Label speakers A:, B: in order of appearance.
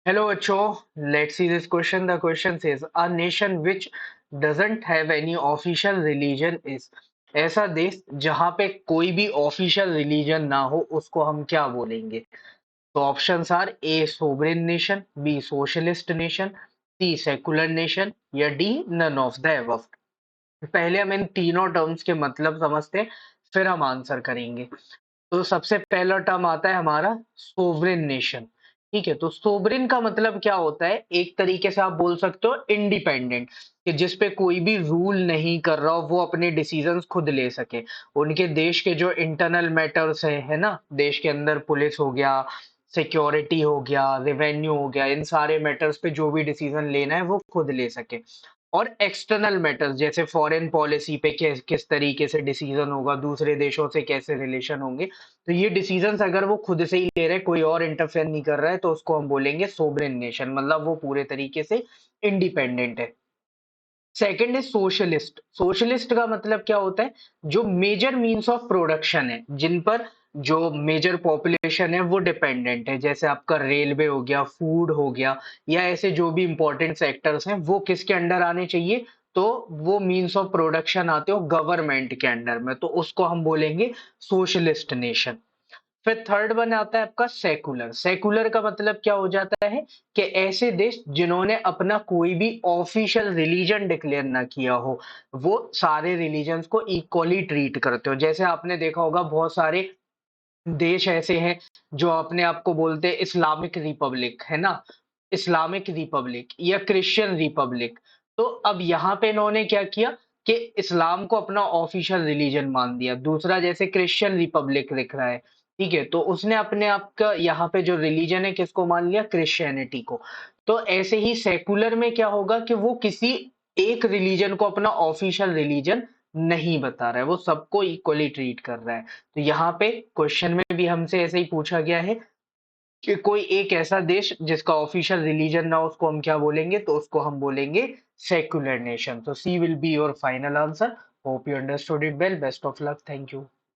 A: Hello, Acho. Let's see this question. The question says, a nation which doesn't have any official religion is ऐसा देश जहां पे कोई भी ऑफिशियल रिलीजन ना हो उसको हम क्या बोलेंगे? तो options are a sovereign nation, B socialist nation, C secular nation या D none of the above. पहले हम इन तीनों टर्म्स के मतलब समझते हैं, फिर हम आंसर करेंगे। तो सबसे पहला टर्म आता है हमारा सोवरेन नेशन। ठीक है, तो सोवरेन का मतलब क्या होता है? एक तरीके से आप बोल सकते हो इंडिपेंडेंट, कि जिस पे कोई भी रूल नहीं कर रहा हो, वो अपने डिसीजंस खुद ले सके। उनके देश के जो इंटरनल मैटर्स है ना, देश के अंदर पुलिस हो गया, सिक्योरिटी हो गया, रेवेन्यू हो गया, इन सारे मैटर्स पे जो भी डिसीजन लेना है वो खुद ले सके। और एक्सटर्नल मैटर्स जैसे फॉरेन पॉलिसी पे किस तरीके से डिसीजन होगा, दूसरे देशों से कैसे रिलेशन होंगे, तो ये डिसीजंस अगर वो खुद से ही ले रहे हैं, कोई और इंटरफेयर नहीं कर रहा है, तो उसको हम बोलेंगे सोवरेन नेशन, मतलब वो पूरे तरीके से इंडिपेंडेंट है। सेकंड है सोशलिस्ट। सोशलिस्ट का मतलब क्या होता है? जो मेजर मीन्स ऑफ प्रोडक्शन है, जिन पर जो मेजर पॉपुलेशन है वो डिपेंडेंट है, जैसे आपका रेलवे हो गया, फूड हो गया, या ऐसे जो भी इंपॉर्टेंट सेक्टर्स हैं वो किसके अंडर आने चाहिए? तो वो मीन्स ऑफ प्रोडक्शन आते हो गवर्नमेंट के अंडर में, तो उसको हम बोलेंगे सोशलिस्ट नेशन। फिर थर्ड वन आता है आपका सेकुलर। सेकुलर का मतलब क्या हो जाता है? कि ऐसे देश जिन्होंने अपना कोई भी ऑफिशियल रिलीजन डिक्लेयर ना किया हो, वो सारे रिलीजन्स को इक्वली ट्रीट करते हो। जैसे आपने देखा होगा बहुत सारे देश ऐसे हैं जो अपने आप को बोलते हैं इस्लामिक रिपब्लिक, है ना? इस्लामिक रिपब्लिक या क्रिश्चियन रिपब्लिक। तो अब यहाँ पे इन्होंने क्या किया कि इस्लाम को अपना ऑफिशियल रिलीजन मान दिया। दूसरा जैसे क्रिश्चियन रिपब्लिक लिख रहा है, ठीक है? तो उसने अपने आप का यहाँ पे जो रिलीजन है किसको मान लिया? क्रिश्चियनिटी को। तो ऐसे ही सेकुलर में क्या होगा कि वो किसी एक रिलीजन को अपना ऑफिशियल रिलीजन नहीं बता रहा है, वो सबको इक्वली ट्रीट कर रहा है। तो यहाँ पे क्वेश्चन में भी हमसे ऐसे ही पूछा गया है कि कोई एक ऐसा देश जिसका ऑफिशियल रिलीजन ना हो उसको हम क्या बोलेंगे? तो उसको हम बोलेंगे सेक्युलर नेशन। तो C will be your final answer. Hope you understood it well. Best of luck. Thank you.